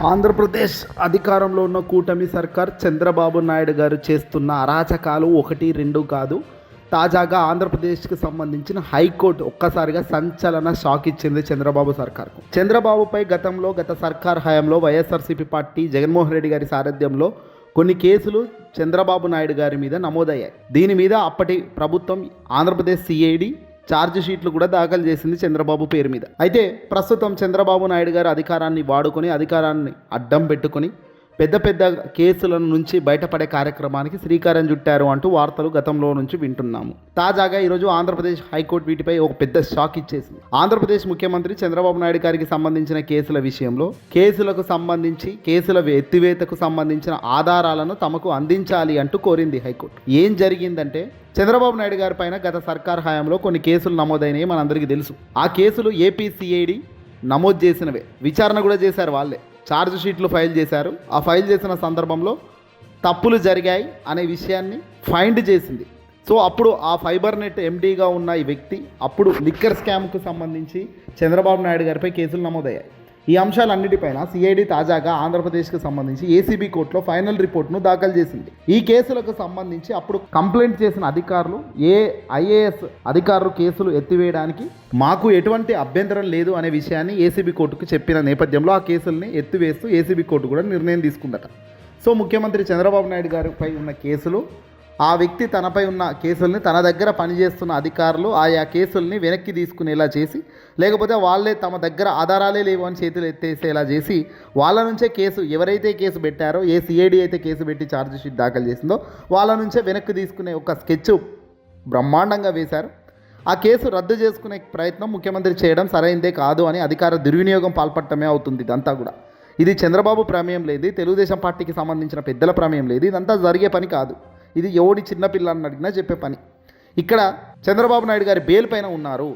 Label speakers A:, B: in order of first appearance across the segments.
A: ఆంధ్రప్రదేశ్ అధికారంలో ఉన్న కూటమి సర్కార్ చంద్రబాబు నాయుడు గారు చేస్తున్న అరాచకాలు 1-2 కాదు. తాజాగా ఆంధ్రప్రదేశ్కి సంబంధించిన హైకోర్టు ఒక్కసారిగా సంచలన షాక్ ఇచ్చింది చంద్రబాబు సర్కార్కు. చంద్రబాబుపై గత సర్కార్ హయాంలో వైఎస్ఆర్సీపీ పార్టీ జగన్మోహన్ రెడ్డి గారి సారథ్యంలో కొన్ని కేసులు చంద్రబాబు నాయుడు గారి మీద నమోదయ్యాయి. దీని మీద అప్పటి ప్రభుత్వం ఆంధ్రప్రదేశ్ సిఐడి ఛార్జ్ షీట్లు కూడా దాఖలు చేసింది చంద్రబాబు పేరు మీద. అయితే ప్రస్తుతం చంద్రబాబు నాయుడు గారు అధికారాన్ని వాడుకొని అధికారాన్ని అడ్డం పెట్టుకొని పెద్ద కేసుల నుంచి బయటపడే కార్యక్రమానికి శ్రీకారం చుట్టారు అంటూ వార్తలు గతంలో నుంచి వింటున్నాము. తాజాగా ఈరోజు ఆంధ్రప్రదేశ్ హైకోర్టు వీటిపై ఒక పెద్ద షాక్ ఇచ్చేసింది. ఆంధ్రప్రదేశ్ ముఖ్యమంత్రి చంద్రబాబు నాయుడు గారికి సంబంధించిన కేసుల విషయంలో కేసులకు సంబంధించి కేసుల ఎత్తివేతకు సంబంధించిన ఆధారాలను తమకు అందించాలి అంటూ కోరింది హైకోర్టు. ఏం జరిగిందంటే చంద్రబాబు నాయుడు గారి పైన గత సర్కార్ హయాంలో కొన్ని కేసులు నమోదైనవి మనందరికీ తెలుసు. ఆ కేసులు ఏపీసీఐడి నమోదు చేసినవే, విచారణ కూడా చేశారు వాళ్ళే, ఛార్జ్ షీట్లు ఫైల్ చేశారు. ఆ ఫైల్ చేసిన సందర్భంలో తప్పులు జరిగాయి అనే విషయాన్ని ఫైండ్ చేసింది. సో అప్పుడు ఆ ఫైబర్ నెట్ ఎండీగా ఉన్న ఈ వ్యక్తి అప్పుడు లిక్కర్ స్కామ్కు సంబంధించి చంద్రబాబు నాయుడు గారిపై కేసులు నమోదయ్యాయి. ఈ అంశాలన్నిటిపైన సిఐడి తాజాగా ఆంధ్రప్రదేశ్కి సంబంధించి ఏసీబీ కోర్టులో ఫైనల్ రిపోర్ట్ను దాఖలు చేసింది. ఈ కేసులకు సంబంధించి అప్పుడు కంప్లైంట్ చేసిన అధికారులు ఐఏఎస్ అధికారులు కేసులు ఎత్తివేయడానికి మాకు ఎటువంటి అభ్యంతరం లేదు అనే విషయాన్ని ఏసీబీ కోర్టుకు చెప్పిన నేపథ్యంలో ఆ కేసుల్ని ఎత్తివేస్తూ ఏసీబీ కోర్టు కూడా నిర్ణయం తీసుకుందట. సో ముఖ్యమంత్రి చంద్రబాబు నాయుడు గారిపై ఉన్న కేసులు, ఆ వ్యక్తి తనపై ఉన్న కేసుల్ని తన దగ్గర పనిచేస్తున్న అధికారులు ఆయా కేసుల్ని వెనక్కి తీసుకునేలా చేసి, లేకపోతే వాళ్ళే తమ దగ్గర ఆధారాలే లేవు అని చేతులు ఎత్తేసేలా చేసి వాళ్ళ నుంచే కేసు, ఎవరైతే కేసు పెట్టారో, ఏ సిఐడి అయితే కేసు పెట్టి ఛార్జ్ షీట్ దాఖలు చేసిందో వాళ్ళ నుంచే వెనక్కి తీసుకునే ఒక స్కెచ్ బ్రహ్మాండంగా వేశారు. ఆ కేసు రద్దు చేసుకునే ప్రయత్నం ముఖ్యమంత్రి చేయడం సరైందే కాదు అని అధికార దుర్వినియోగం పాల్పడటమే అవుతుంది. ఇదంతా కూడా ఇది చంద్రబాబు ప్రమేయం లేదు, తెలుగుదేశం పార్టీకి సంబంధించిన పెద్దల ప్రమేయం లేదు, ఇదంతా జరిగే పని కాదు. ఇది ఎవడి చిన్నపిల్లని అడిగినా చెప్పే పని. ఇక్కడ చంద్రబాబు నాయుడు గారి బెయిల్ పైన ఉన్నారు.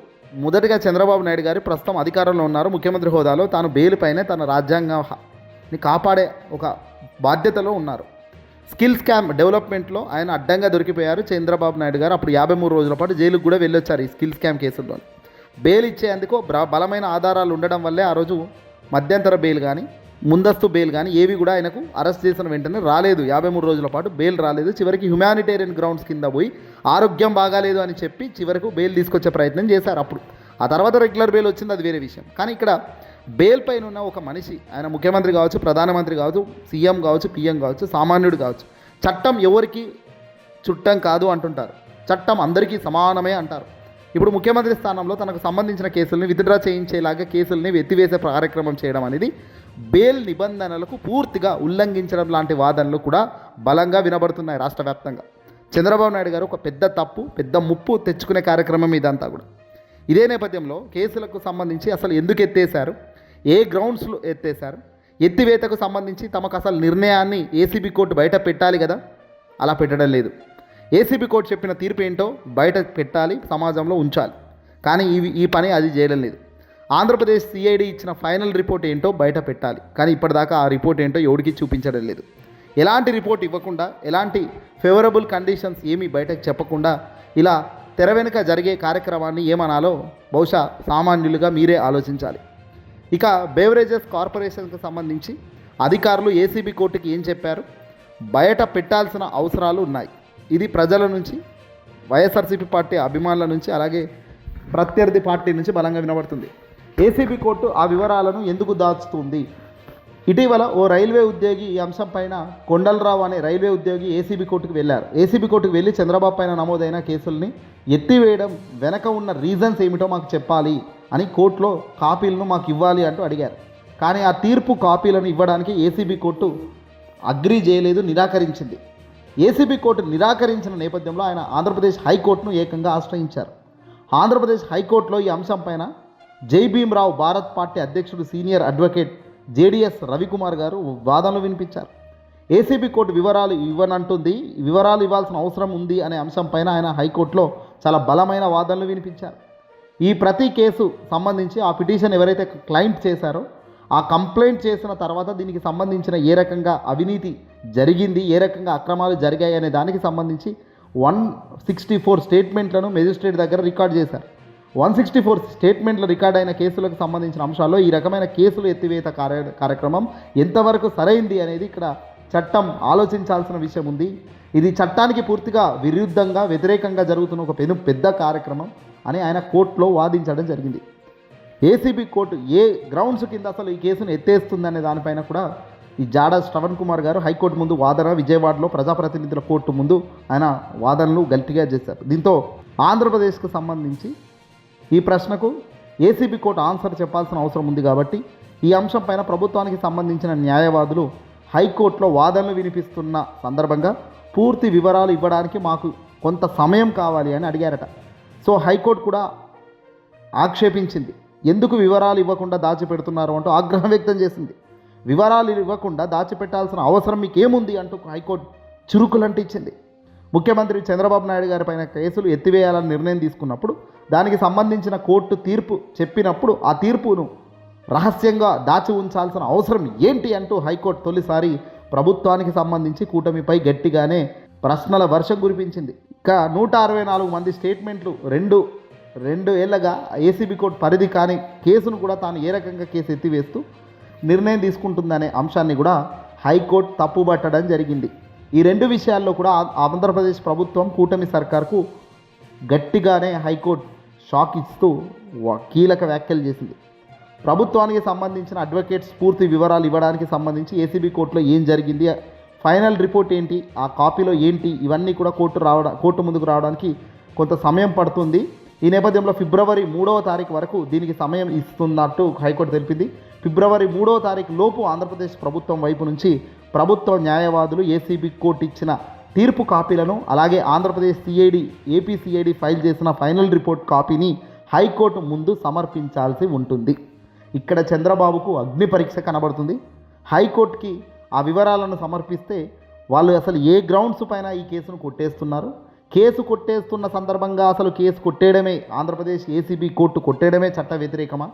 A: మొదటగా చంద్రబాబు నాయుడు గారు ప్రస్తుతం అధికారంలో ఉన్నారు. ముఖ్యమంత్రి హోదాలో తాను బెయిల్ పైన తన రాజ్యాంగాన్ని కాపాడే ఒక బాధ్యతలో ఉన్నారు. స్కిల్ స్కామ్ డెవలప్మెంట్లో ఆయన అడ్డంగా దొరికిపోయారు చంద్రబాబు నాయుడు గారు. అప్పుడు 53 రోజుల పాటు జైలుకు కూడా వెళ్ళొచ్చారు ఈ స్కిల్ స్కామ్ కేసుల్లో. బెయిల్ ఇచ్చేందుకు బలమైన ఆధారాలు ఉండడం వల్లే ఆ రోజు మధ్యంతర బెయిల్ కానీ ముందస్తు బెయిల్ కానీ ఏవి కూడా ఆయనకు అరెస్ట్ చేసిన వెంటనే రాలేదు. 53 రోజుల పాటు బెయిల్ రాలేదు. చివరికి హ్యుమానిటేరియన్ గ్రౌండ్స్ కింద పోయి ఆరోగ్యం బాగాలేదు అని చెప్పి చివరకు బెయిల్ తీసుకొచ్చే ప్రయత్నం చేశారు. అప్పుడు ఆ తర్వాత రెగ్యులర్ బెయిల్ వచ్చింది, అది వేరే విషయం. కానీ ఇక్కడ బెయిల్ పైన ఉన్న ఒక మనిషి, ఆయన ముఖ్యమంత్రి కావచ్చు, ప్రధానమంత్రి కావచ్చు, సీఎం కావచ్చు, పిఎం కావచ్చు, సామాన్యుడు కావచ్చు, చట్టం ఎవరికి చుట్టం కాదు అంటుంటారు, చట్టం అందరికీ సమానమే అంటారు. ఇప్పుడు ముఖ్యమంత్రి స్థానంలో తనకు సంబంధించిన కేసుల్ని విత్డ్రా చేయించేలాగా కేసుల్ని ఎత్తివేసే కార్యక్రమం చేయడం అనేది బెయిల్ నిబంధనలకు పూర్తిగా ఉల్లంఘించడం లాంటి వాదనలు కూడా బలంగా వినబడుతున్నాయి రాష్ట్ర వ్యాప్తంగా. చంద్రబాబు నాయుడు గారు ఒక పెద్ద తప్పు, పెద్ద ముప్పు తెచ్చుకునే కార్యక్రమం ఇదంతా కూడా. ఇదే నేపథ్యంలో కేసులకు సంబంధించి అసలు ఎందుకు ఎత్తేశారు, ఏ గ్రౌండ్స్లో ఎత్తేశారు, ఎత్తివేతకు సంబంధించి తమకు అసలు నిర్ణయాన్ని ఏసీబీ కోర్టు బయట పెట్టాలి కదా, అలా పెట్టడం లేదు. ఏసీబీ కోర్టు చెప్పిన తీర్పు ఏంటో బయట పెట్టాలి, సమాజంలో ఉంచాలి. కానీ ఈ పని అది చేయడం లేదు. ఆంధ్రప్రదేశ్ సిఐడి ఇచ్చిన ఫైనల్ రిపోర్ట్ ఏంటో బయట పెట్టాలి. కానీ ఇప్పటిదాకా ఆ రిపోర్ట్ ఏంటో ఎవరికి చూపించడం లేదు. ఎలాంటి రిపోర్ట్ ఇవ్వకుండా, ఎలాంటి ఫేవరబుల్ కండిషన్స్ ఏమీ బయటకు చెప్పకుండా ఇలా తెర వెనుక జరిగే కార్యక్రమాన్ని ఏమనాలో బహుశా సామాన్యులుగా మీరే ఆలోచించాలి. ఇక బేవరేజెస్ కార్పొరేషన్కి సంబంధించి అధికారులు ఏసీబీ కోర్టుకి ఏం చెప్పారు, బయట పెట్టాల్సిన అవసరాలు ఉన్నాయి. ఇది ప్రజల నుంచి, వైఎస్ఆర్సీపీ పార్టీ అభిమానుల నుంచి, అలాగే ప్రత్యర్థి పార్టీ నుంచి బలంగా వినబడుతుంది. ఏసీబీ కోర్టు ఆ వివరాలను ఎందుకు దాచుతుంది? ఇటీవల ఓ రైల్వే ఉద్యోగి ఈ అంశం పైన, కొండలరావు అనే రైల్వే ఉద్యోగి ఏసీబీ కోర్టుకు వెళ్ళారు. ఏసీబీ కోర్టుకు వెళ్ళి చంద్రబాబు పైన నమోదైన కేసుల్ని ఎత్తివేయడం వెనక ఉన్న రీజన్స్ ఏమిటో మాకు చెప్పాలి అని కోర్టులో కాపీలను మాకు ఇవ్వాలి అంటూ అడిగారు. కానీ ఆ తీర్పు కాపీలను ఇవ్వడానికి ఏసీబీ కోర్టు అగ్రీ చేయలేదు, నిరాకరించింది. ఏసీబీ కోర్టు నిరాకరించిన నేపథ్యంలో ఆయన ఆంధ్రప్రదేశ్ హైకోర్టును ఏకంగా ఆశ్రయించారు. ఆంధ్రప్రదేశ్ హైకోర్టులో ఈ అంశం పైన జై భీమ్రావ్ భారత్ పార్టీ అధ్యక్షుడు, సీనియర్ అడ్వకేట్ జేడీఎస్ రవికుమార్ గారు వాదనలు వినిపించారు. ఏసీబీ కోర్టు వివరాలు ఇవ్వనంటుంది, వివరాలు ఇవ్వాల్సిన అవసరం ఉంది అనే అంశం పైన ఆయన హైకోర్టులో చాలా బలమైన వాదనలు వినిపించారు. ఈ ప్రతి కేసు సంబంధించి ఆ పిటిషన్ ఎవరైతే క్లైంట్ చేశారో, ఆ కంప్లైంట్ చేసిన తర్వాత దీనికి సంబంధించిన ఏ రకంగా అవినీతి జరిగింది, ఏ రకంగా అక్రమాలు జరిగాయి అనే దానికి సంబంధించి 164 స్టేట్మెంట్లను మెజిస్ట్రేట్ దగ్గర రికార్డ్ చేశారు. 164 స్టేట్మెంట్ల రికార్డ్ అయిన కేసులకు సంబంధించిన అంశాల్లో ఈ రకమైన కేసులు ఎత్తివేత కార్యక్రమం ఎంతవరకు సరైంది అనేది ఇక్కడ చట్టం ఆలోచించాల్సిన విషయం ఉంది. ఇది చట్టానికి పూర్తిగా విరుద్ధంగా వ్యతిరేకంగా జరుగుతున్న ఒక పెద్ద కార్యక్రమం అని ఆయన కోర్టులో వాదించడం జరిగింది. ఏసీబీ కోర్టు ఏ గ్రౌండ్స్ కింద అసలు ఈ కేసును ఎత్తేస్తుందనే దానిపైన కూడా ఈ జాడ శ్రవణ్ కుమార్ గారు హైకోర్టు ముందు వాదన, విజయవాడలో ప్రజాప్రతినిధుల కోర్టు ముందు ఆయన వాదనలు గట్టిగా చేశారు. దీంతో ఆంధ్రప్రదేశ్కు సంబంధించి ఈ ప్రశ్నకు ఏసీబీ కోర్టు ఆన్సర్ చెప్పాల్సిన అవసరం ఉంది. కాబట్టి ఈ అంశం పైన ప్రభుత్వానికి సంబంధించిన న్యాయవాదులు హైకోర్టులో వాదనలు వినిపిస్తున్న సందర్భంగా పూర్తి వివరాలు ఇవ్వడానికి మాకు కొంత సమయం కావాలి అని అడిగారట. సో హైకోర్టు కూడా ఆక్షేపించింది. ఎందుకు వివరాలు ఇవ్వకుండా దాచిపెడుతున్నారు అంటూ ఆగ్రహం వ్యక్తం చేసింది. వివరాలు ఇవ్వకుండా దాచిపెట్టాల్సిన అవసరం మీకేముంది అంటూ హైకోర్టు చురుకులంటించింది. ముఖ్యమంత్రి చంద్రబాబు నాయుడు గారి పైన కేసులు ఎత్తివేయాలని నిర్ణయం తీసుకున్నప్పుడు దానికి సంబంధించిన కోర్టు తీర్పు చెప్పినప్పుడు ఆ తీర్పును రహస్యంగా దాచి ఉంచాల్సిన అవసరం ఏంటి అంటూ హైకోర్టు తొలిసారి ప్రభుత్వానికి సంబంధించి కూటమిపై గట్టిగానే ప్రశ్నల వర్షం కురిపించింది. ఇక 164 మంది స్టేట్మెంట్లు రెండు ఏళ్లగా ఏసీబీ కోర్టు పరిధి కాని కేసును కూడా తాను ఏ రకంగా కేసు ఎత్తివేస్తూ నిర్ణయం తీసుకుంటుందనే అంశాన్ని కూడా హైకోర్టు తప్పుబట్టడం జరిగింది. ఈ రెండు విషయాల్లో కూడా ఆంధ్రప్రదేశ్ ప్రభుత్వం కూటమి సర్కార్కు గట్టిగానే హైకోర్టు షాక్ ఇస్తూ కీలక వ్యాఖ్యలు చేసింది. ప్రభుత్వానికి సంబంధించిన అడ్వకేట్స్ పూర్తి వివరాలు ఇవ్వడానికి సంబంధించి ఏసీబీ కోర్టులో ఏం జరిగింది, ఫైనల్ రిపోర్ట్ ఏంటి, ఆ కాపీలో ఏంటి, ఇవన్నీ కూడా కోర్టు ముందుకు రావడానికి కొంత సమయం పడుతుంది. ఈ నేపథ్యంలో ఫిబ్రవరి 3వ తారీఖు వరకు దీనికి సమయం ఇస్తున్నట్టు హైకోర్టు తెలిపింది. ఫిబ్రవరి 3వ తారీఖు లోపు ఆంధ్రప్రదేశ్ ప్రభుత్వం వైపు నుంచి ప్రభుత్వ న్యాయవాదులు ఏసీబీ కోర్టు ఇచ్చిన తీర్పు కాపీలను, అలాగే Andhra Pradesh CID, AP CID file చేసిన ఫైనల్ రిపోర్ట్ కాపీని హైకోర్టు ముందు సమర్పించాల్సి ఉంటుంది. ఇక్కడ చంద్రబాబుకు అగ్ని పరీక్ష కనబడుతుంది. హైకోర్టుకి ఆ వివరాలను సమర్పిస్తే వాళ్ళు అసలు ఏ గ్రౌండ్స్ పైన ఈ కేసును కొట్టేస్తున్నారు, కేసు కొట్టేస్తున్న సందర్భంగా అసలు కేసు కొట్టేయడమే, ఆంధ్రప్రదేశ్ ఏసీబీ కోర్టు కొట్టేయడమే చట్ట వ్యతిరేకమా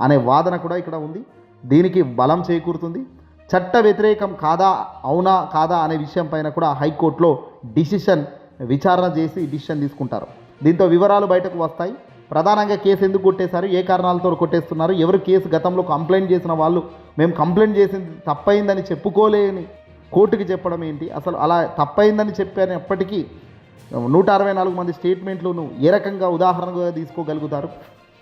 A: అనే వాదన కూడా ఇక్కడ ఉంది. దీనికి బలం చేకూరుతుంది. చట్ట వ్యతిరేకం కాదా, అవునా కాదా అనే విషయం పైన కూడా హైకోర్టులో విచారణ చేసి డిసిషన్ తీసుకుంటారు. దీంతో వివరాలు బయటకు వస్తాయి. ప్రధానంగా కేసు ఎందుకు కొట్టేశారు, ఏ కారణాలతో కొట్టేస్తున్నారు, ఎవరు కేసు గతంలో కంప్లైంట్ చేసిన వాళ్ళు మేము కంప్లైంట్ చేసింది తప్పైందని చెప్పుకోలేని కోర్టుకి చెప్పడం ఏంటి, అసలు అలా తప్పైందని చెప్పినప్పటికీ 164 మంది స్టేట్మెంట్లను ఏ రకంగా ఉదాహరణగా తీసుకోగలుగుతారు,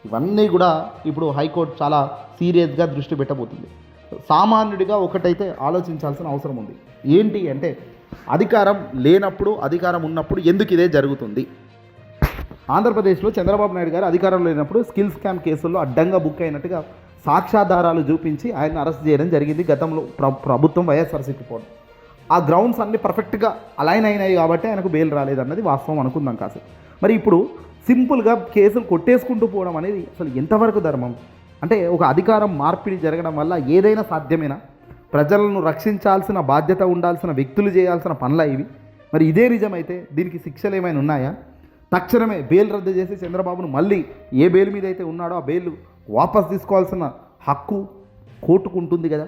A: ఇవన్నీ కూడా ఇప్పుడు హైకోర్టు చాలా సీరియస్గా దృష్టి పెట్టబోతుంది. సామాన్యుడిగా ఒకటైతే ఆలోచించాల్సిన అవసరం ఉంది. ఏంటి అంటే అధికారం లేనప్పుడు, అధికారం ఉన్నప్పుడు ఎందుకు ఇదే జరుగుతుంది? ఆంధ్రప్రదేశ్లో చంద్రబాబు నాయుడు గారు అధికారంలో లేనప్పుడు స్కిల్ స్కామ్ కేసుల్లో అడ్డంగా బుక్ అయినట్టుగా సాక్ష్యాధారాలు చూపించి ఆయన అరెస్ట్ చేయడం జరిగింది. గతంలో ప్రభుత్వం వైఎస్ఆర్సీపీ పోవడం, ఆ గ్రౌండ్స్ అన్నీ పర్ఫెక్ట్గా అలైన్ అయినాయి కాబట్టి ఆయనకు బెయిల్ రాలేదన్నది వాస్తవం అనుకుందాం కాదు. మరి ఇప్పుడు సింపుల్గా కేసులు కొట్టేసుకుంటూ పోవడం అనేది అసలు ఎంతవరకు ధర్మం? అంటే ఒక అధికారం మార్పిడి జరగడం వల్ల ఏదైనా సాధ్యమేనా? ప్రజలను రక్షించాల్సిన బాధ్యత ఉండాల్సిన వ్యక్తులు చేయాల్సిన పనుల ఇవి. మరి ఇదే నిజమైతే దీనికి శిక్షలు ఏమైనా ఉన్నాయా? తక్షణమే బెయిల్ రద్దు చేసి చంద్రబాబును మళ్ళీ ఏ బెయిల్ మీద అయితే ఉన్నాడో ఆ బెయిల్ వాపస్ తీసుకోవాల్సిన హక్కు కోర్టుకు ఉంటుంది కదా.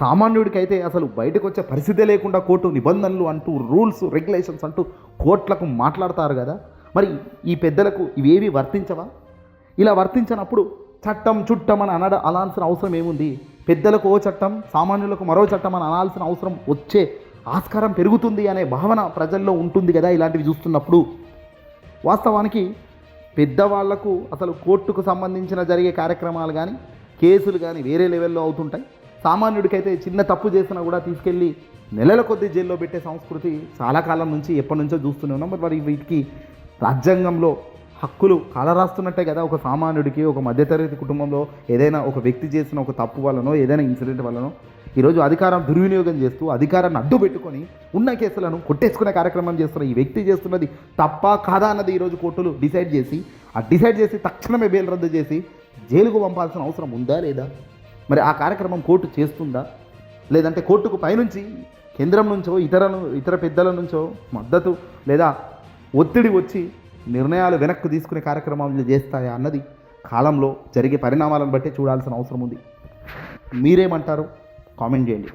A: సామాన్యుడికి అయితే అసలు బయటకు వచ్చే పరిస్థితే లేకుండా కోర్టు నిబంధనలు అంటూ, రూల్స్ రెగ్యులేషన్స్ అంటూ కోర్టులకు మాట్లాడతారు కదా. మరి ఈ పెద్దలకు ఇవేవి వర్తించవా? ఇలా వర్తించినప్పుడు చట్టం చుట్టం అని అనాల్సిన అవసరం ఏముంది? పెద్దలకు ఓ చట్టం, సామాన్యులకు మరో చట్టం అని అనాల్సిన అవసరం వచ్చే ఆస్కారం పెరుగుతుంది అనే భావన ప్రజల్లో ఉంటుంది కదా ఇలాంటివి చూస్తున్నప్పుడు. వాస్తవానికి పెద్దవాళ్లకు అసలు కోర్టుకు సంబంధించిన జరిగే కార్యక్రమాలు కానీ, కేసులు కానీ వేరే లెవెల్లో అవుతుంటాయి. సామాన్యుడికైతే చిన్న తప్పు చేసినా కూడా తీసుకెళ్ళి నెలల కొద్దీ జైల్లో పెట్టే సంస్కృతి చాలా కాలం నుంచి ఎప్పటి నుంచో చూస్తూనే ఉన్నాం. మరి వీటికి రాజ్యాంగంలో హక్కులు కాలరాస్తున్నట్టే కదా. ఒక సామాన్యుడికి, ఒక మధ్యతరగతి కుటుంబంలో ఏదైనా ఒక వ్యక్తి చేసిన ఒక తప్పు వల్లనో, ఏదైనా ఇన్సిడెంట్ వల్లనో ఈరోజు అధికారం దుర్వినియోగం చేస్తూ అధికారాన్ని అడ్డు పెట్టుకొని ఉన్న కేసులను కొట్టేసుకునే కార్యక్రమం చేస్తున్న ఈ వ్యక్తి చేస్తున్నది తప్పా కాదా అన్నది ఈరోజు కోర్టులు డిసైడ్ చేసి తక్షణమే బెయిల్ రద్దు చేసి జైలుకు పంపాల్సిన అవసరం ఉందా లేదా? మరి ఆ కార్యక్రమం కోర్టు చేస్తుందా? లేదంటే కోర్టుకు పైనుంచి కేంద్రం నుంచో ఇతర పెద్దల నుంచో మద్దతు లేదా ఒత్తిడి వచ్చి నిర్ణయాలు వెనక్కు తీసుకునే కార్యక్రమాలు చేస్తాయా అన్నది కాలంలో జరిగే పరిణామాలను బట్టి చూడాల్సిన అవసరం ఉంది. మీరేమంటారు? కామెంట్ చేయండి.